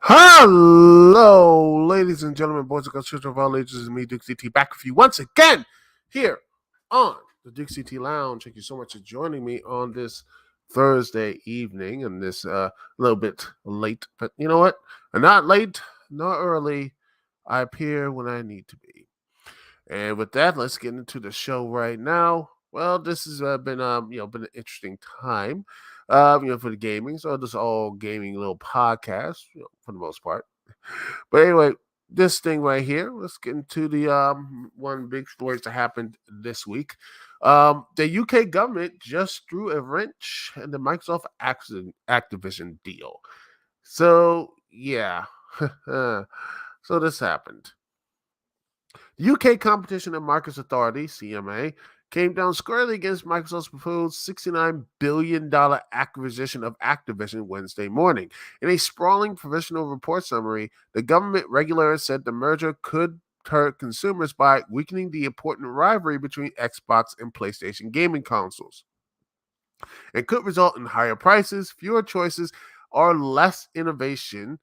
Hello, ladies and gentlemen, boys and girls, children of all ages, and me, Dukect, back with you once again here on the Dukect Lounge. Thank you so much for joining me on this Thursday evening, and this little bit late, but you know what? I'm not late, not early. I appear when I need to be. And with that, let's get into the show right now. Well, this has been been an interesting time, for the gaming. So this all gaming little podcast, for the most part. But anyway, this thing right here. Let's get into the one big story that happened this week. The UK government just threw a wrench in the Microsoft Activision deal. So yeah, so this happened. The UK Competition and Markets Authority, CMA, came down squarely against Microsoft's proposed $69 billion acquisition of Activision Wednesday morning. In a sprawling provisional report summary, the government regulator said the merger could hurt consumers by weakening the important rivalry between Xbox and PlayStation gaming consoles. It could result in higher prices, fewer choices, or less innovation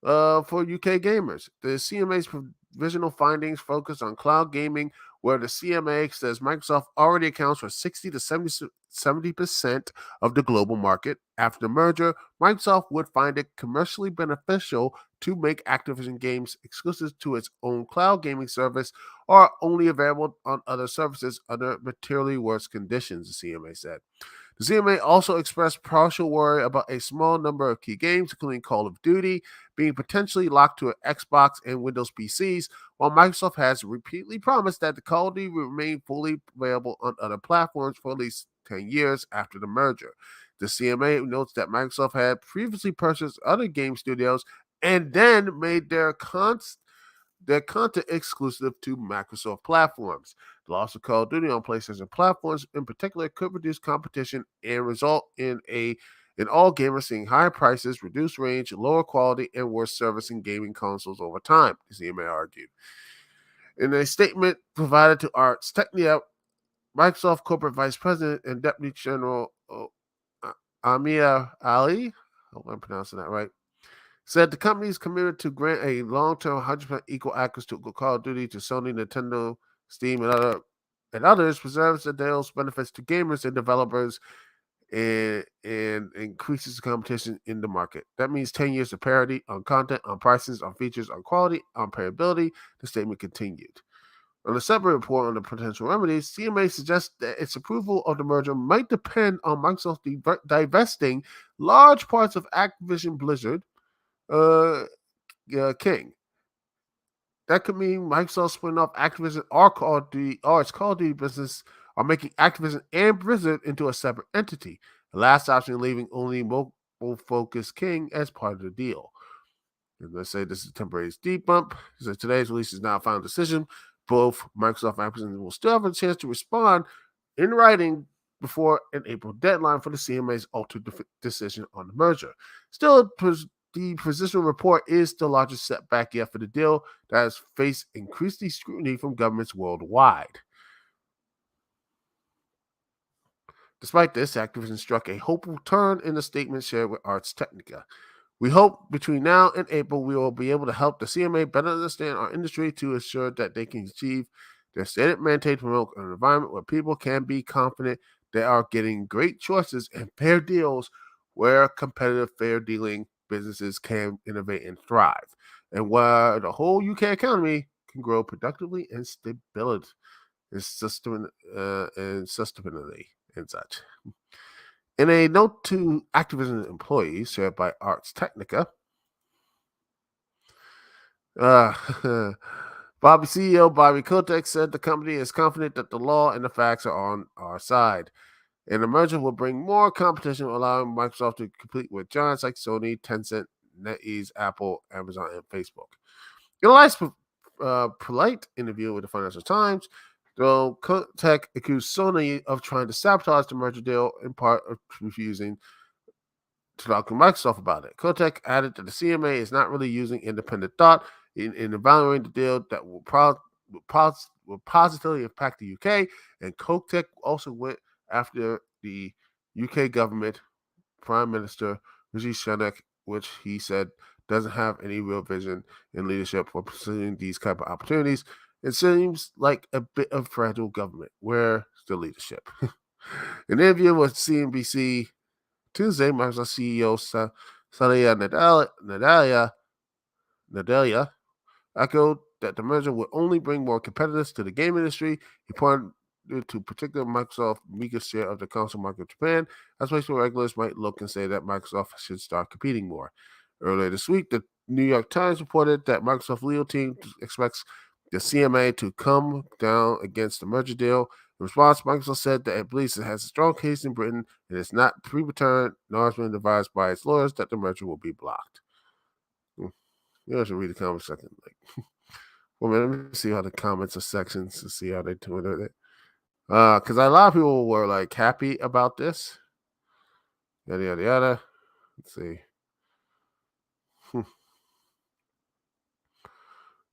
for UK gamers. The CMA's provisional findings focus on cloud gaming, where the CMA says Microsoft already accounts for 60 to 70% of the global market. After the merger, Microsoft would find it commercially beneficial to make Activision games exclusive to its own cloud gaming service or only available on other services under materially worse conditions, the CMA said. The CMA also expressed partial worry about a small number of key games, including Call of Duty, being potentially locked to Xbox and Windows PCs, while Microsoft has repeatedly promised that the Call of Duty will remain fully available on other platforms for at least 10 years after the merger. The CMA notes that Microsoft had previously purchased other game studios and then made their content exclusive to Microsoft platforms. The loss of Call of Duty on PlayStation platforms in particular could reduce competition and result in all gamers seeing higher prices, reduced range, lower quality, and worse service in gaming consoles over time, the CMA argued. In a statement provided to Arts Technia, Microsoft Corporate Vice President and Deputy General Amir Ali, I hope I'm pronouncing that right, said the company is committed to grant a long-term 100% equal access to Call of Duty to Sony, Nintendo, Steam, and others, preserves the deal's benefits to gamers and developers, and increases the competition in the market. That means 10 years of parity on content, on prices, on features, on quality, on payability, the statement continued. On a separate report on the potential remedies, CMA suggests that its approval of the merger might depend on Microsoft divesting large parts of Activision Blizzard King. That could mean Microsoft splitting off Activision or its Call of Duty business, or making Activision and Blizzard into a separate entity. The last option leaving only mobile-focused King as part of the deal. And let's say this is a temporary speed bump. So today's release is now a final decision. Both Microsoft and Activision will still have a chance to respond in writing before an April deadline for the CMA's ultimate decision on the merger. Still, the positional report is the largest setback yet for the deal that has faced increasing scrutiny from governments worldwide. Despite this, Activision struck a hopeful turn in the statement shared with Ars Technica. We hope between now and April we will be able to help the CMA better understand our industry to ensure that they can achieve their stated mandate to promote an environment where people can be confident they are getting great choices and fair deals, where competitive fair dealing businesses can innovate and thrive, and where the whole UK economy can grow productively and stability and sustainability and such. In a note to Activision employees shared by Ars Technica, CEO Bobby Kotick said the company is confident that the law and the facts are on our side. And the merger will bring more competition, allowing Microsoft to compete with giants like Sony, Tencent, NetEase, Apple, Amazon, and Facebook. In a nice, polite interview with the Financial Times, though Kotick accused Sony of trying to sabotage the merger deal, in part of refusing to talk to Microsoft about it. Kotick added that the CMA is not really using independent thought in evaluating the deal that will positively impact the UK, and Kotick also went after the UK government Prime Minister Rishi Sunak, which he said doesn't have any real vision in leadership for pursuing these type of opportunities. It seems like a bit of fragile government. Where's the leadership? In an interview with CNBC Tuesday, Microsoft CEO Satya Nadella echoed that the merger would only bring more competitors to the game industry. He pointed to particular Microsoft weaker share of the console market in Japan, as place where regulars might look and say that Microsoft should start competing more. Earlier this week, the New York Times reported that Microsoft legal team expects the CMA to come down against the merger deal. In response, Microsoft said that it believes it has a strong case in Britain and it's not pre-determined nor has been advised by its lawyers that the merger will be blocked. You guys should read the comment section. Well, let me see how the comments are sections to see how they do it. Because a lot of people were like happy about this. Yada yada yada. Let's see.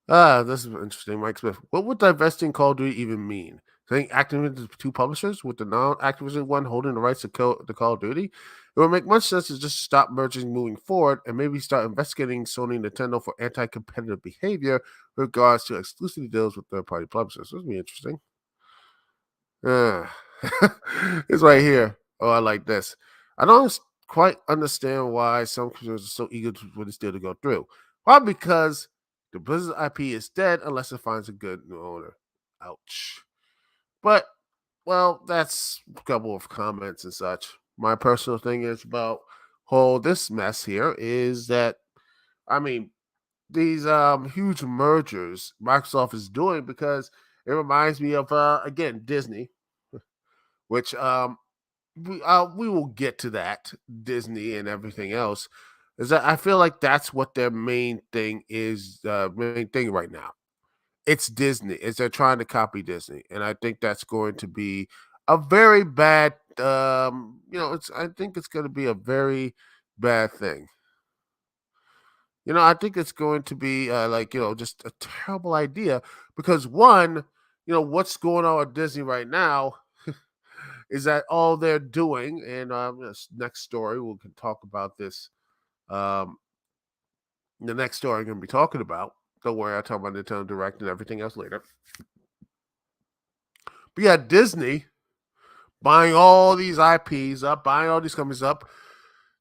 This is interesting. Mike Smith. What would divesting Call of Duty even mean? Saying Activision two publishers with the non-Activision one holding the rights to Call of Duty? It would make much sense to just stop merging moving forward and maybe start investigating Sony and Nintendo for anti-competitive behavior with regards to exclusive deals with third-party publishers. This would be interesting. It's right here. Oh, I like this. I don't quite understand why some consumers are so eager for this deal to go through. Why? Because the Blizzard IP is dead unless it finds a good new owner. Ouch. But, well, that's a couple of comments and such. My personal thing is about this mess here is that, I mean, these huge mergers Microsoft is doing, because it reminds me of, again, Disney, which we will get to that, Disney and everything else. Is that I feel like that's what their main thing is, main thing right now. It's Disney. Is they're trying to copy Disney, and I think that's going to be a very bad. I think it's going to be a very bad thing. I think it's going to be just a terrible idea, because one, what's going on with Disney right now is that all they're doing, and this next story we can talk about this. The next story I'm going to be talking about. Don't worry, I'll talk about Nintendo Direct and everything else later. But yeah, Disney buying all these IPs up, buying all these companies up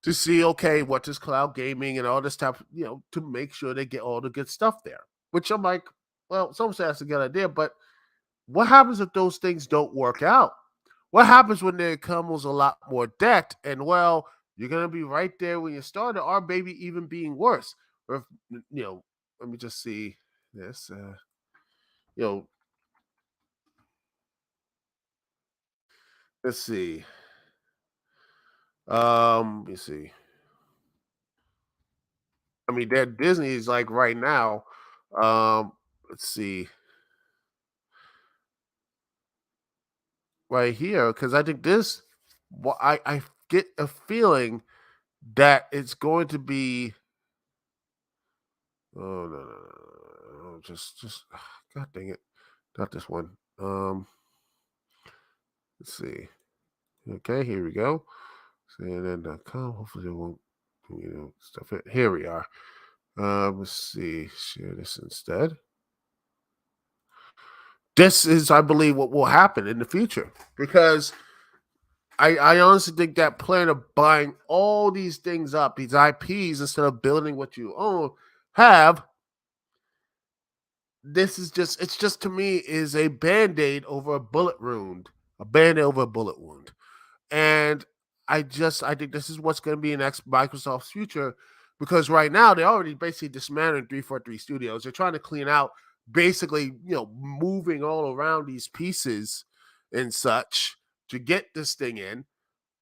to see, okay, what is cloud gaming and all this stuff, to make sure they get all the good stuff there. Which I'm like, well, some say that's a good idea, but what happens if those things don't work out? What happens when there comes a lot more debt? And, well, You're gonna be right there when you started, or maybe even being worse. Or if, let me just see this. You know, let's see. Let me see. I mean, that Disney is like right now. Let's see, right here, because I think this. Well, I get a feeling that it's going to be. Oh no, no, no, no, just. God dang it, not this one. Let's see. Okay, here we go. CNN.com. Hopefully, they won't. Stuff it. Here we are. Let's see. Share this instead. This is, I believe, what will happen in the future because I honestly think that plan of buying all these things up, these IPs, instead of building what you own, have this is just it's just to me is a band-aid over a bullet wound, a band-aid over a bullet wound. And I think this is what's going to be in Microsoft's future because right now they're already basically dismantling 343 Studios. They're trying to clean out basically, moving all around these pieces and such to get this thing in.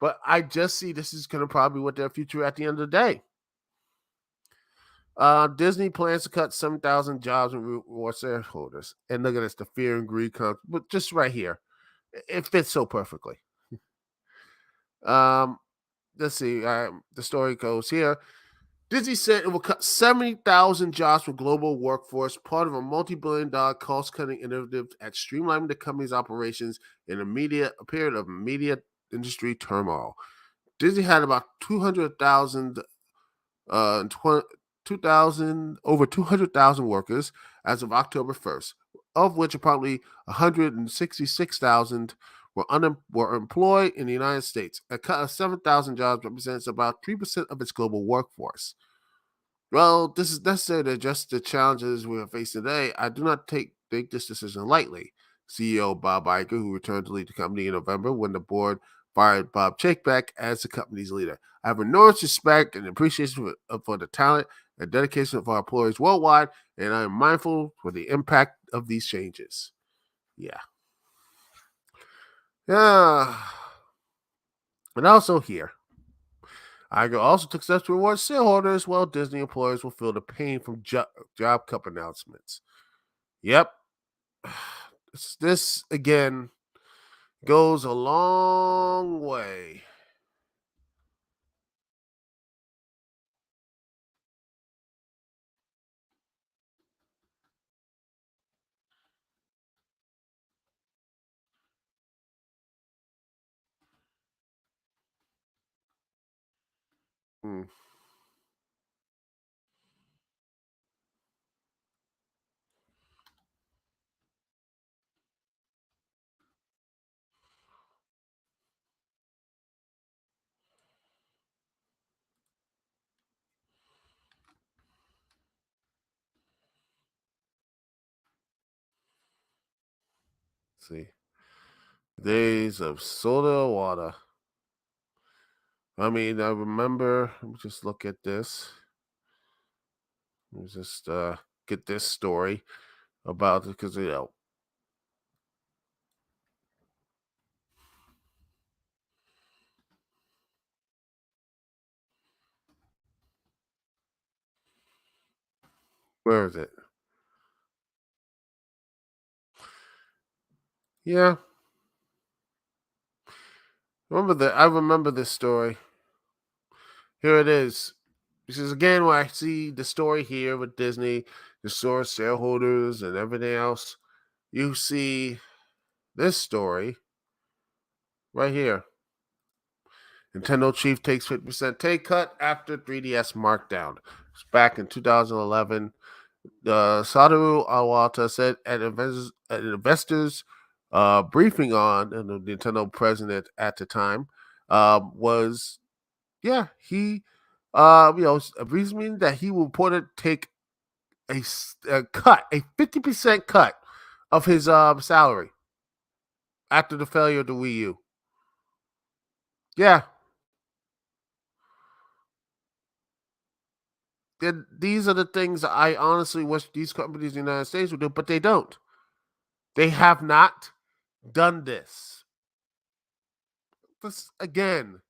But I just see this is going to probably what their future at the end of the day. Disney plans to cut 7,000 jobs and reward shareholders. And look at this, the fear and greed comes, but just right here, it fits so perfectly. Um, let's see. The story goes here. Disney said it will cut 70,000 jobs from global workforce, part of a multi-billion-dollar cost-cutting initiative at streamlining the company's operations in a period of media industry turmoil. Disney had about 200,000 over 200,000 workers as of October 1st, of which approximately 166,000 were employed in the United States. A cut of 7,000 jobs represents about 3% of its global workforce. Well, this is necessary to address the challenges we are facing today. I do not take this decision lightly. CEO Bob Iger, who returned to lead the company in November when the board fired Bob Chapek as the company's leader. I have enormous respect and appreciation for the talent and dedication of our employees worldwide, and I am mindful for the impact of these changes. Yeah. Yeah. And also here, Iger also took steps to reward shareholders, while Disney employees will feel the pain from job cut announcements. Yep. This again goes a long way. Hmm. See, days of soda water. I mean, I remember. Let me just look at this. Let me just get this story about it because where is it? Yeah, I remember this story. Here it is. This is again where I see the story here with Disney, the source shareholders and everything else. You see this story right here. Nintendo chief takes 50% take cut after 3DS markdown. It's back in 2011. Satoru Iwata said at investors briefing on, and the Nintendo president at the time was, yeah, he, reasoning that he reported take a cut, a 50% cut of his salary after the failure of the Wii U. Yeah, these are the things I honestly wish these companies in the United States would do, but they don't. They have not done this. This again,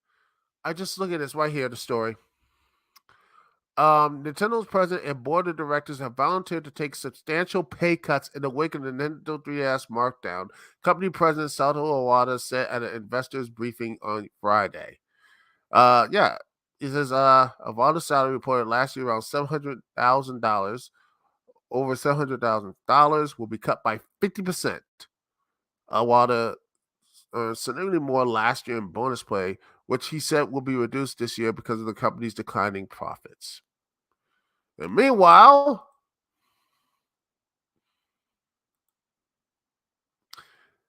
I just look at this right here, the story. Nintendo's president and board of directors have volunteered to take substantial pay cuts in the wake of the Nintendo 3DS markdown. Company president Satoru Iwata said at an investors briefing on Friday. Yeah, he says Iwata's salary reported last year around $700,000. Over $700,000 will be cut by 50%. Iwata earned significantly more last year in bonus pay, which he said will be reduced this year because of the company's declining profits. And meanwhile,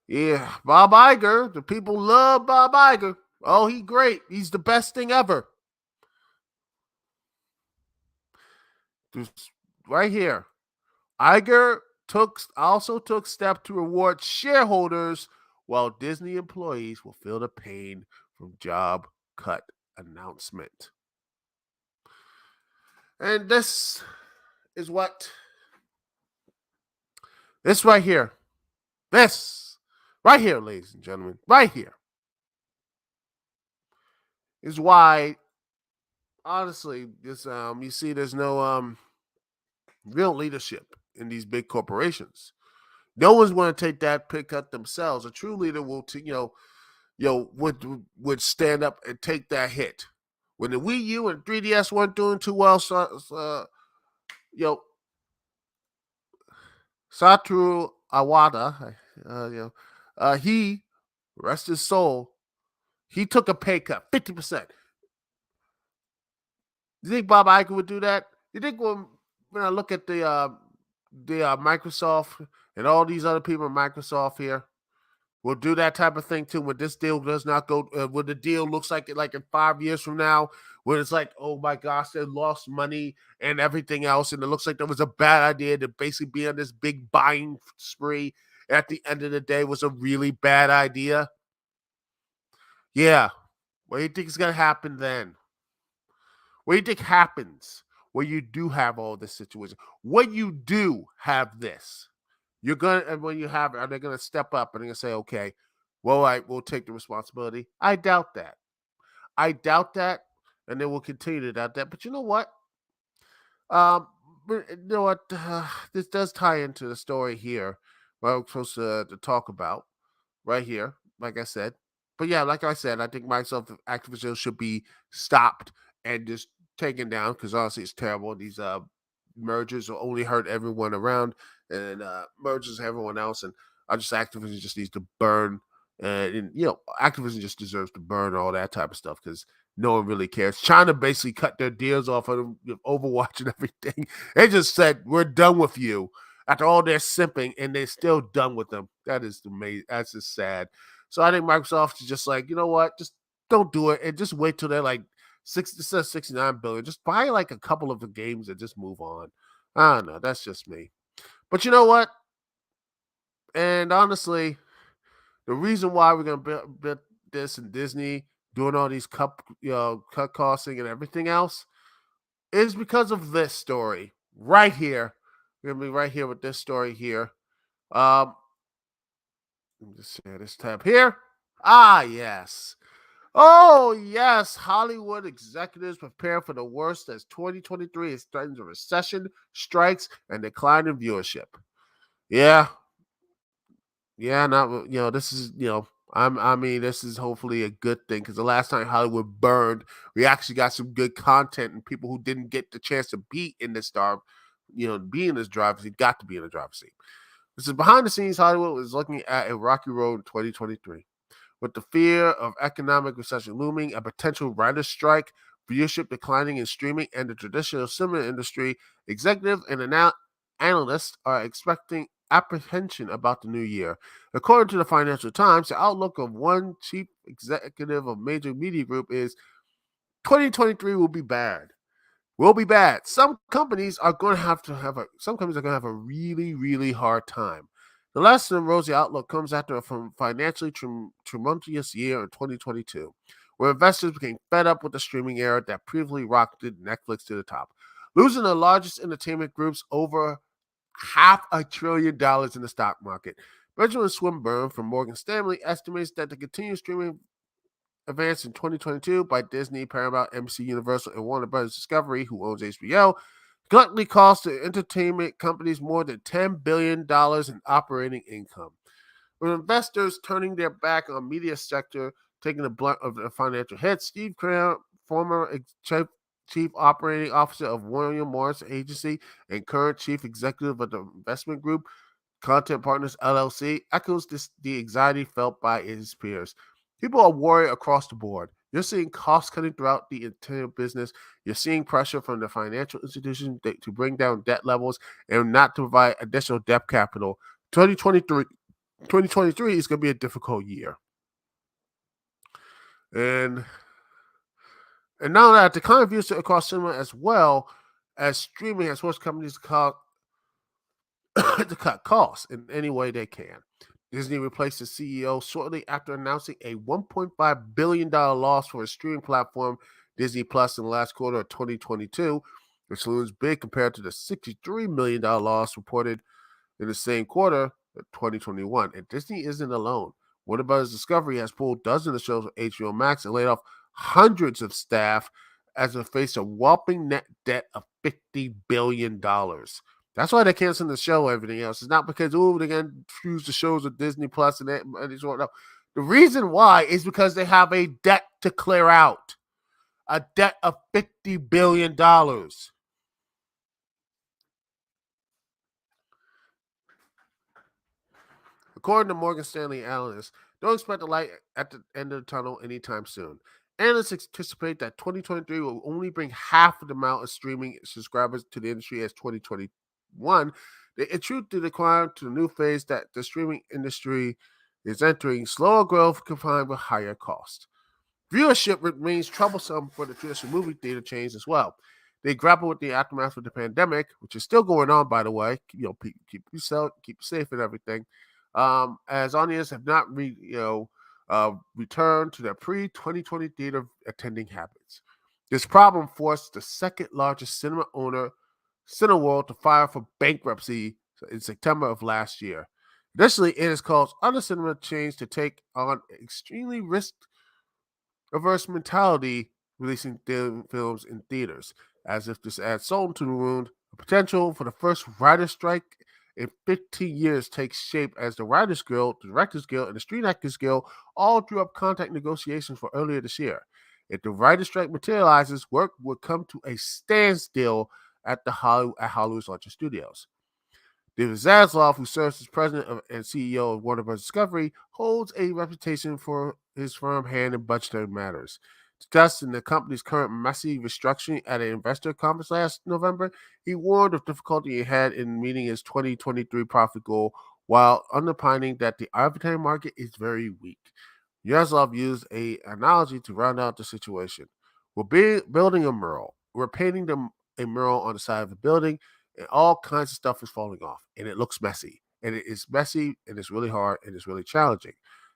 yeah, Bob Iger, the people love Bob Iger. Oh, he's great. He's the best thing ever. Just right here. Iger also took steps to reward shareholders while Disney employees will feel the pain from job cut announcement. And this is what this right here. This right here, ladies and gentlemen, right here is why honestly, this you see there's no real leadership in these big corporations. No one's going to take that pay cut themselves. A true leader will, would stand up and take that hit. When the Wii U and 3DS weren't doing too well, Satoru Iwata, he, rest his soul, he took a pay cut, 50%. You think Bob Iger would do that? You think when I look at the Microsoft and all these other people in Microsoft here, will do that type of thing too. When this deal does not go, when the deal looks like it, like in 5 years from now, when it's like, oh my gosh, they lost money and everything else, and it looks like that was a bad idea to basically be on this big buying spree. At the end of the day, was a really bad idea. Yeah, what do you think is gonna happen then? What do you think happens when you do have all this situation? When you do have this, you're gonna, and when you have it, are they gonna step up and they're gonna say, okay, well, we'll take the responsibility? I doubt that. I doubt that, and they will continue to doubt that. But you know what? You know what? This does tie into the story here. What I'm supposed to talk about right here, like I said. But yeah, like I said, I think Microsoft and Activision should be stopped and just taken down because honestly, it's terrible. These mergers will only hurt everyone around, and mergers everyone else. And I just Activision just needs to burn, and Activision just deserves to burn all that type of stuff because no one really cares. China basically cut their deals off of Overwatch and everything. They just said we're done with you after all their simping, and they're still done with them. That is amazing. That's just sad. So I think Microsoft is just like, you know what, just don't do it and just wait till they're like 69 billion. Just buy like a couple of the games and just move on. I don't know. That's just me. But you know what? And honestly, the reason why we're gonna build this in Disney doing all these cut costing and everything else is because of this story right here. We're gonna be right here with this story here. Let me just share this tab here. Ah, yes. Oh, yes. Hollywood executives prepare for the worst as 2023 is threatened a recession, strikes, and decline in viewership. Yeah. Yeah, not this is I mean this is hopefully a good thing because the last time Hollywood burned, we actually got some good content and people who didn't get the chance to be in this be in this driver's seat got to be in the driver's seat. This is behind the scenes. Hollywood is looking at a rocky road in 2023. With the fear of economic recession looming, a potential writer's strike, viewership declining in streaming, and the traditional cinema industry, executives and analysts are expecting apprehension about the new year. According to the Financial Times, the outlook of one chief executive of major media group is 2023 will be bad. Will be bad. Some companies are going to have a really, really hard time. The less than rosy outlook comes after a financially tumultuous year in 2022, where investors became fed up with the streaming era that previously rocketed Netflix to the top. losing the largest entertainment groups over $500 billion in the stock market. Benjamin Swinburne from Morgan Stanley estimates that the continued streaming advance in 2022 by Disney, Paramount, NBC Universal, and Warner Bros. Discovery, who owns HBO, collectively cost the entertainment companies more than $10 billion in operating income. With investors turning their back on media sector, taking the brunt of the financial hit, Steve Kramer, former chief operating officer of William Morris Agency and current chief executive of the investment group, Content Partners LLC, echoes the anxiety felt by his peers. People are worried across the board. You're seeing cost cutting throughout the entire business. You're seeing pressure from the financial institutions to bring down debt levels and not to provide additional debt capital. 2023 is going to be a difficult year. And now that the kind of views across cinema as well as streaming has forced companies to cut costs in any way they can. Disney replaced the CEO shortly after announcing a $1.5 billion loss for its streaming platform, Disney Plus, in the last quarter of 2022, which looms big compared to the $63 million loss reported in the same quarter of 2021. And Disney isn't alone. Warner Bros. Discovery has pulled dozens of shows on HBO Max and laid off hundreds of staff as it faced a whopping net debt of $50 billion. That's why they're canceling the show. Everything else is not because they're gonna fuse the shows with Disney Plus and it's all. No. The reason why is because they have a debt to clear out, a debt of $50 billion. According to Morgan Stanley analysts, don't expect a light at the end of the tunnel anytime soon. Analysts anticipate that 2023 will only bring half of the amount of streaming subscribers to the industry as 2021. They attribute the decline to the new phase that the streaming industry is entering, slower growth combined with higher costs. Viewership remains troublesome for the traditional movie theater chains as well. They grapple with the aftermath of the pandemic, which is still going on, by the way. Keep yourself, keep safe and everything. As audiences have not returned to their pre-2020 theater attending habits. This problem forced the second largest cinema owner, Cineworld, to file for bankruptcy in September of last year. Additionally, it has caused other cinema chains to take on extremely risk-averse mentality releasing films in theaters, as if this adds salt to the wound. The potential for the first writer's strike in 15 years takes shape as the Writers Guild, the Directors Guild, and the Screen Actors Guild all drew up contract negotiations for earlier this year. If the writer's strike materializes, work would come to a standstill at Hollywood's largest studios. David Zaslav, who serves as president and CEO of Warner Bros. Discovery, holds a reputation for his firm hand in budgetary matters. Discussing the company's current messy restructuring at an investor conference last November, he warned of difficulty he had in meeting his 2023 profit goal while underlining that the advertising market is very weak. Zaslav used an analogy to round out the situation. We're building a mural. We're painting a mural on the side of the building, and all kinds of stuff is falling off, and it looks messy. And it is messy, and it's really hard, and it's really challenging.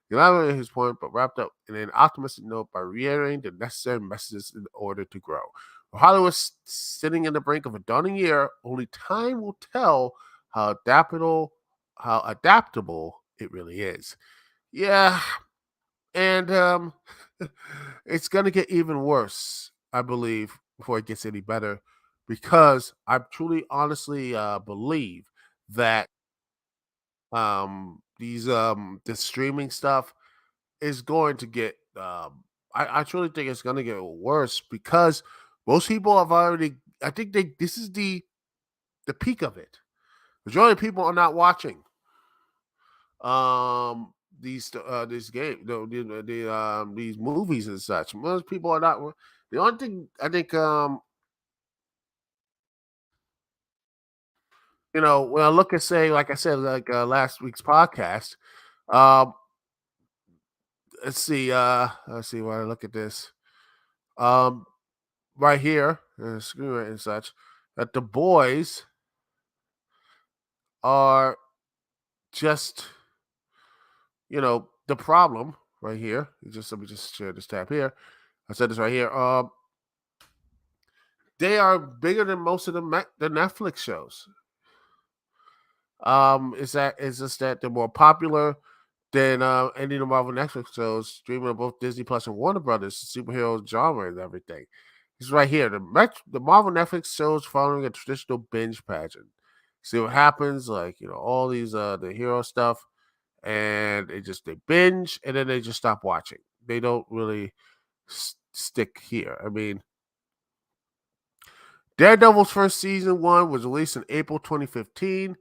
He elaborated his point, but wrapped up in an optimistic note by reiterating the necessary messages in order to grow. While Hollywood's sitting in the brink of a dawning year, only time will tell how adaptable it really is. Yeah, and it's going to get even worse, I believe, before it gets any better, because I truly, honestly believe that the streaming stuff is going to get. I truly think it's going to get worse because most people have already. I think this is the peak of it. Majority of people are not watching these games, these movies and such. Most people are not. The only thing I think, when I look at, say, like I said, like last week's podcast, um, let's see when I look at this, um, right here, screen and such, that the boys are just, the problem right here. Let me just share this tab here. I said this right here. they are bigger than most of the Netflix shows. Is just that they're more popular than any of the Marvel Netflix shows, streaming on both Disney Plus and Warner Brothers, superhero genre and everything. It's right here. The Marvel Netflix shows following a traditional binge pattern. See what happens, like all these the hero stuff, and they binge and then they just stop watching. They don't really stick here. I mean, Daredevil's first season 1 was released in April 2015.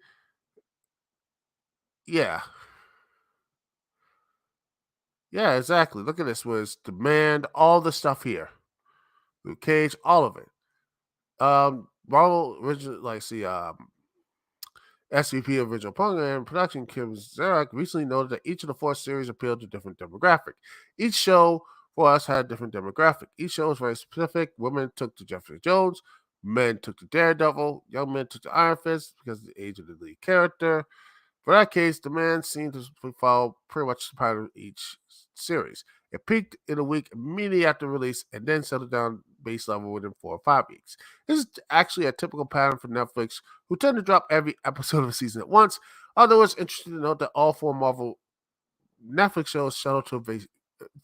Yeah. Yeah, exactly. Look at this. Was Demand, all the stuff here. Luke Cage, all of it. Marvel original, SVP of Original Program Production, Kim Zarek, recently noted that each of the 4 series appealed to a different demographic. Each show for us had a different demographic. Each show was very specific. Women took to Jessica Jones, men took to Daredevil, young men took to Iron Fist because of the age of the lead character. For that case, Demand seemed to follow pretty much the pattern of each series. It peaked in a week immediately after release and then settled down base level within 4 or 5 weeks. This is actually a typical pattern for Netflix, who tend to drop every episode of a season at once, although it's interesting to note that all 4 Marvel Netflix shows settle to a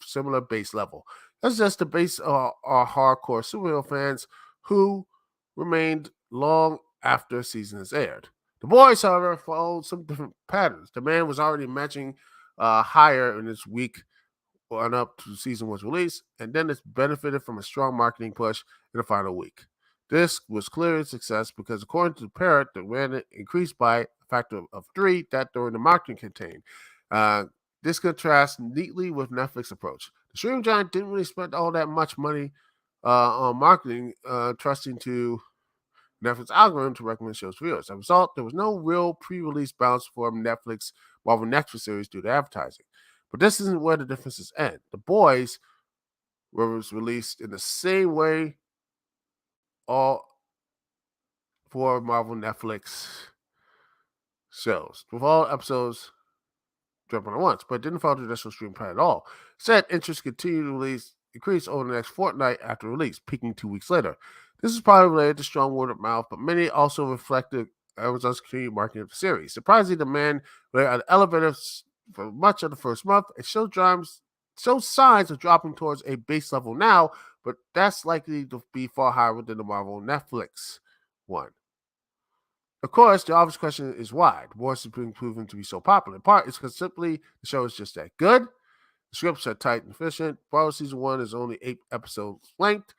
similar base level. That's just the base are hardcore superhero fans who remained long after season has aired. The boys, however, followed some different patterns. Demand was already matching higher in its week on up to season one's release, and then it's benefited from a strong marketing push in the final week. This was clearly a success because, according to Parrot, the demand increased by a factor of 3 that during the marketing campaign. This contrasts neatly with Netflix's approach. The streaming giant didn't really spend all that much money on marketing, trusting to Netflix algorithm to recommend shows to viewers. As a result, there was no real pre-release bounce for Netflix Marvel Netflix series due to advertising. But this isn't where the differences end. The Boys was released in the same way all 4 Marvel Netflix shows, with all episodes dropping at once, but it didn't follow the traditional stream plan at all. Said interest continued to increase over the next fortnight after release, peaking 2 weeks later. This is probably related to strong word of mouth, but many also reflected Amazon's continued marketing of the series. Surprisingly, demand were at elevators for much of the first month. It showed signs of dropping towards a base level now, but that's likely to be far higher than the Marvel Netflix one. Of course, the obvious question is why. The Boys has been proven to be so popular. In part, it's because simply the show is just that good. The scripts are tight and efficient. Bravo Season 1 is only 8 episodes length,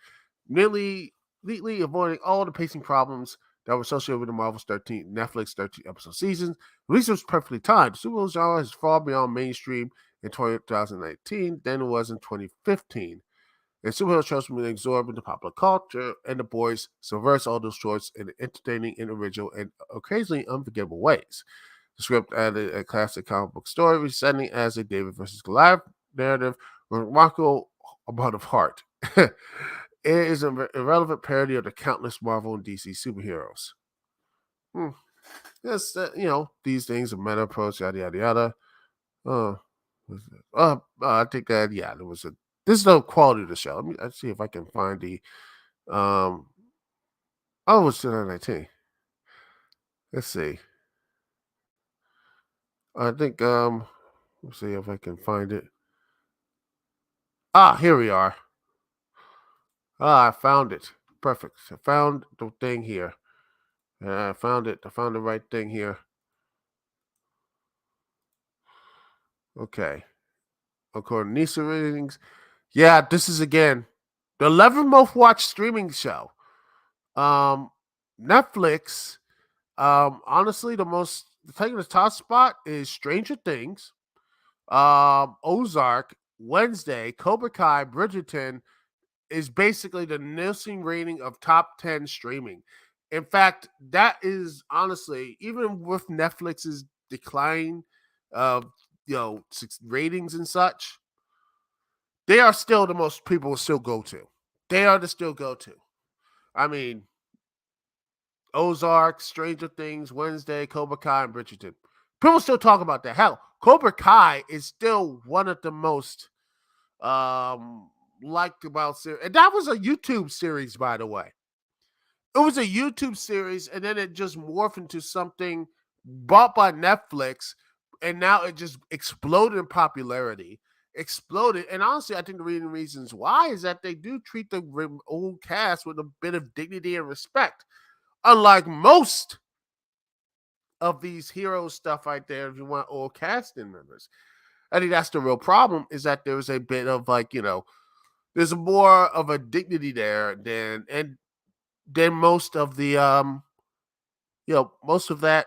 neatly avoiding all the pacing problems that were associated with the Netflix 13 episode season. The release was perfectly timed. The superhero genre is far beyond mainstream in 2019 than it was in 2015. And superhero shows have been absorbed into popular culture, and The Boys subverts all those choices in entertaining and original and occasionally unforgettable ways. The script added a classic comic book story, resetting as a David versus Goliath narrative with a remarkable amount of heart. It is an irrelevant parody of the countless Marvel and DC superheroes. Yes, these things, a meta approach, yada yada yada. I think that there was a. This is the quality of the show. Let's see if I can find the. Oh, it's 2019. Let's see. I think let's see if I can find it. Here we are. I found it. Perfect. I found the thing here. I found it. I found the right thing here. Okay. According to Nisa ratings. Yeah, this is again the 11th most watched streaming show. Netflix. Honestly, taking the top spot is Stranger Things, Ozark, Wednesday, Cobra Kai, Bridgerton is basically the Nielsen rating of top 10 streaming. In fact, that is honestly, even with Netflix's decline of ratings and such, they are still the most people will still go to. They are the still go to. I mean, Ozark, Stranger Things, Wednesday, Cobra Kai, and Bridgerton. People still talk about that. Hell, Cobra Kai is still one of the most liked about series. And that was a YouTube series, by the way. it was a YouTube series, and then it just morphed into something bought by Netflix, and now it just exploded in popularity. Exploded, and honestly, I think the reasons why is that they do treat the old cast with a bit of dignity and respect, unlike most of these hero stuff right there. If you want old casting members, I think that's the real problem. Is that there's a bit of there's more of a dignity there than most of the most of that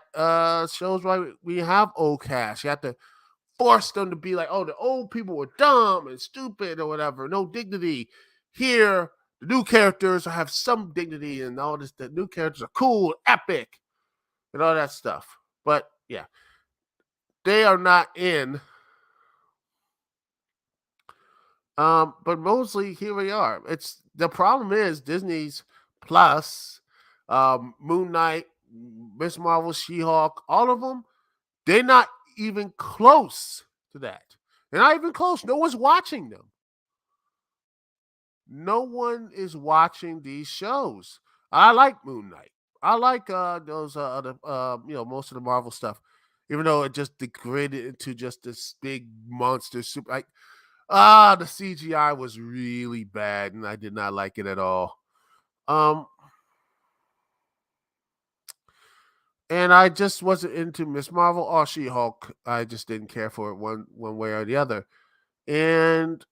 shows why we have old cast. You have to force them to be like, oh, the old people were dumb and stupid or whatever, no dignity. Here, the new characters have some dignity and all this. The new characters are cool, epic, and all that stuff. But yeah, they are not in. But mostly here we are. It's the problem is Disney's Plus, Moon Knight, Miss Marvel, She-Hulk, all of them, they're not even close to that. They're not even close. No one's watching them. No one is watching these shows. I like Moon Knight. I like those other most of the Marvel stuff, even though it just degraded into just this big monster super. The CGI was really bad, and I did not like it at all. And I just wasn't into Miss Marvel or She-Hulk. I just didn't care for it one way or the other. And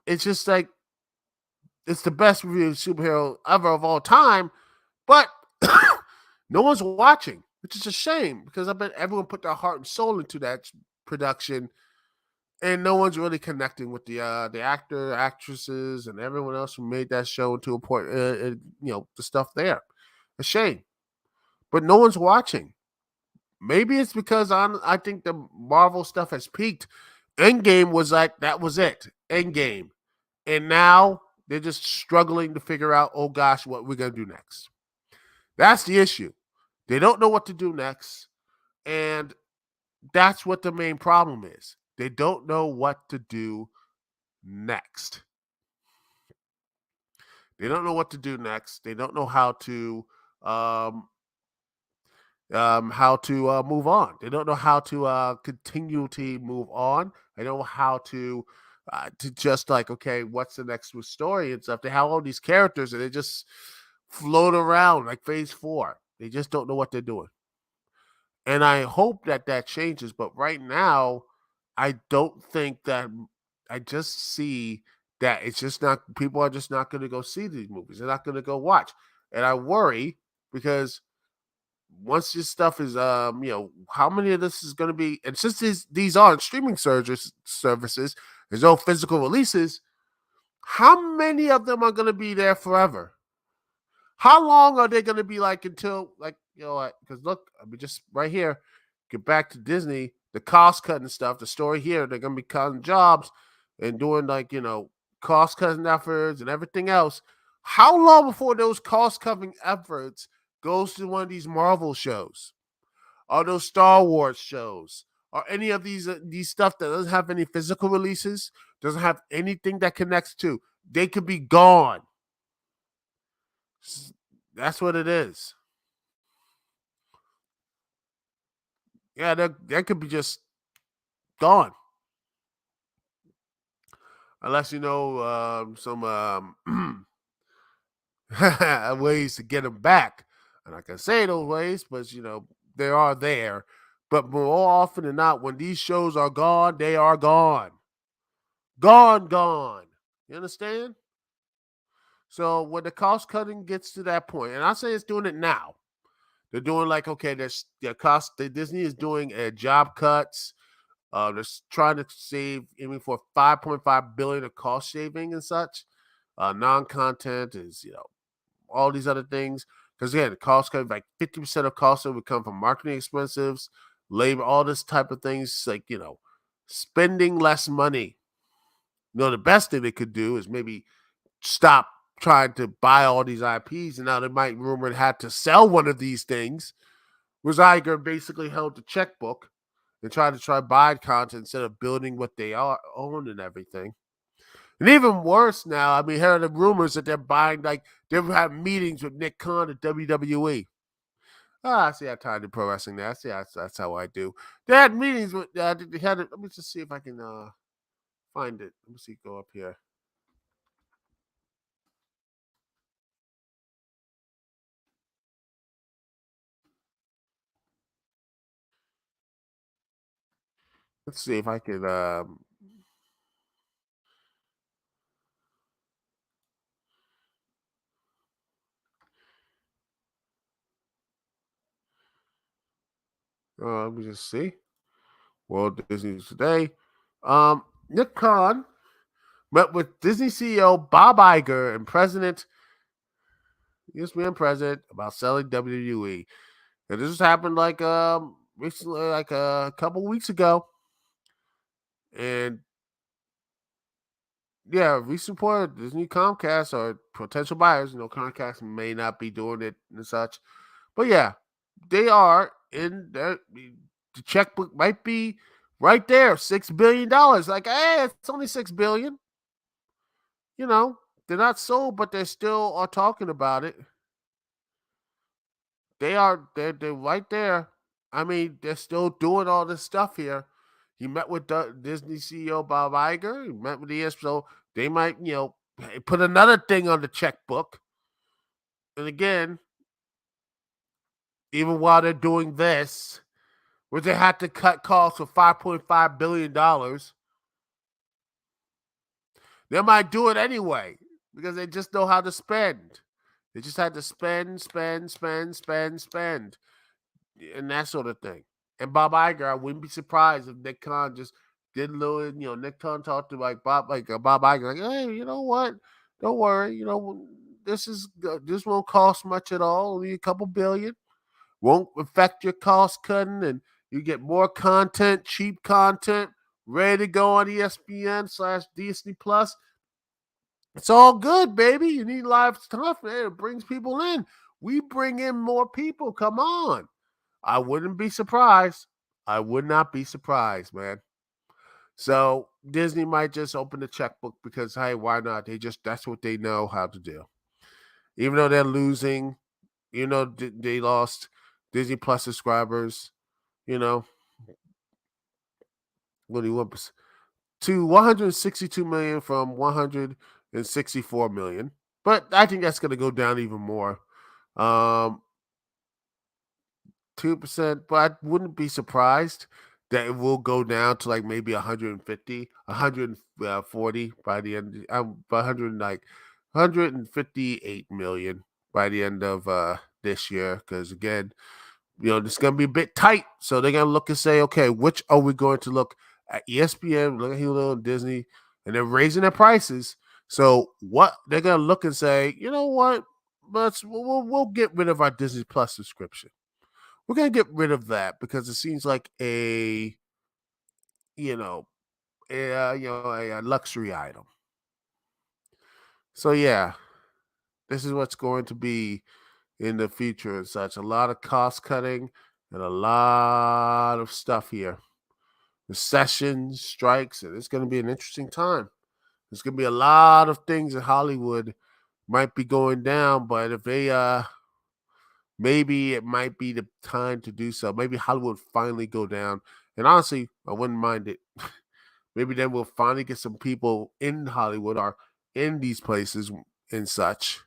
it's just like it's the best reviewed superhero ever of all time, but no one's watching, which is a shame because I bet everyone put their heart and soul into that production, and no one's really connecting with the actor, actresses, and everyone else who made that show into a point. The stuff there, a shame, but no one's watching. Maybe it's because I think the Marvel stuff has peaked. Endgame was like that was it, Endgame, and now they're just struggling to figure out, oh gosh, what we're gonna do next. That's the issue. They don't know what to do next, and that's what the main problem is. They don't know what to do next. They don't know what to do next. They don't know how to move on. They don't know how to continue to move on. They don't know how to just like, okay, what's the next story and stuff. They have all these characters and they just float around like phase 4. They just don't know what they're doing. And I hope that changes. But right now, I don't think that. I just see that it's just not. People are just not going to go see these movies. They're not going to go watch. And I worry because once this stuff is, how many of this is going to be? And since these aren't streaming services, there's no physical releases. How many of them are going to be there forever? How long are they going to be like until because look, I mean, just right here, get back to Disney, the cost cutting stuff, the story here, they're going to be cutting jobs and doing cost cutting efforts and everything else. How long before those cost cutting efforts goes to one of these Marvel shows or those Star Wars shows or any of these stuff that doesn't have any physical releases, doesn't have anything that connects to? They could be gone. That's what it is. Yeah, that could be just gone. Unless some ways to get them back. And I can say those ways, but they are there. But more often than not, when these shows are gone, they are gone. Gone. You understand? So when the cost cutting gets to that point, and I say it's doing it now. They're doing there's Disney is doing job cuts. They're trying to save, for $5.5 billion of cost saving and such. Non-content is, all these other things. Because again, the cost cut, like 50% of costs would come from marketing expenses, labor, all this type of things. Spending less money. The best thing they could do is maybe stop trying to buy all these IPs, and now they might rumored had to sell one of these things. Was Iger basically held the checkbook and tried to buy content instead of building what they own and everything. And even worse now, I mean, hearing the rumors that they're buying, like, they've had meetings with Nick Khan at WWE. I see how tied to pro wrestling now. See, that's how I do. They had meetings with, they had it. Let me just see if I can find it. Let me see, go up here. Let's see if I can. Let me just see. World Disney Today. Nick Khan met with Disney CEO Bob Iger and President, ESPN President, about selling WWE. And this happened like recently, like a couple weeks ago. And yeah, recent report Disney Comcast or potential buyers. Comcast may not be doing it and such, but yeah, they are in there. The checkbook might be right there, $6 billion. Like, hey, it's only $6 billion. You know, they're not sold, but they still are talking about it. They're right there. I mean, they're still doing all this stuff here. He met with the Disney CEO Bob Iger. He met with ESPN. So they might, put another thing on the checkbook. And again, even while they're doing this, where they had to cut costs for $5.5 billion, they might do it anyway because they just know how to spend. They just had to spend, spend, spend, spend, spend, and that sort of thing. And Bob Iger, I wouldn't be surprised if Nick Khan just did a little, Nick Khan talked to Bob Iger, like, hey, you know what? Don't worry, this won't cost much at all, only a couple billion. Won't affect your cost cutting, and you get more content, cheap content, ready to go on ESPN/Disney Plus. It's all good, baby. You need live stuff, man. It brings people in. We bring in more people. Come on. I wouldn't be surprised. I would not be surprised, man. So Disney might just open the checkbook because, hey, why not? That's what they know how to do. Even though they're losing, they lost Disney Plus subscribers, you know, what do you want? To 162 million from 164 million. But I think that's going to go down even more. 2%, but I wouldn't be surprised that it will go down to like maybe 150, 140 by the end, 100, like 158 million by the end of this year. Because again, this is going to be a bit tight. So they're going to look and say, okay, which are we going to look at? ESPN, look at Hulu and Disney, and they're raising their prices. So what they're going to look and say, you know what? We'll get rid of our Disney Plus subscription. We're gonna get rid of that because it seems like you know a luxury item. So yeah, this is what's going to be in the future and such. A lot of cost cutting and a lot of stuff here. Recession, strikes, and it's going to be an interesting time. There's going to be a lot of things in Hollywood might be going down, but if they maybe it might be the time to do so. Maybe Hollywood finally go down. And honestly, I wouldn't mind it. Maybe then we'll finally get some people in Hollywood or in these places and such.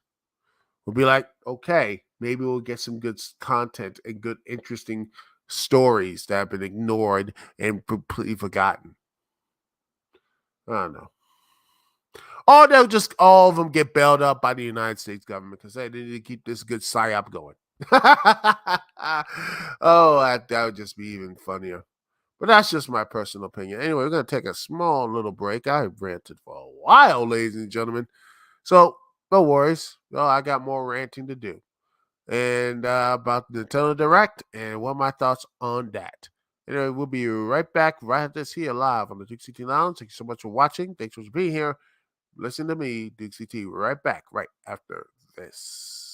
We'll be like, okay, maybe we'll get some good content and good, interesting stories that have been ignored and completely forgotten. I don't know. Or they'll just all of them get bailed up by the United States government because they need to keep this good psyop going. Oh, that would just be even funnier. But that's just my personal opinion. Anyway, we're going to take a small little break. I ranted for a while, ladies and gentlemen. So no worries. Well, I got more ranting to do. And about the Nintendo Direct and what are my thoughts on that. Anyway, we'll be right back right at this here live on the Dukect Lounge. Thank you so much for watching. Thanks for being here. Listen to me, Dukect, right back right after this.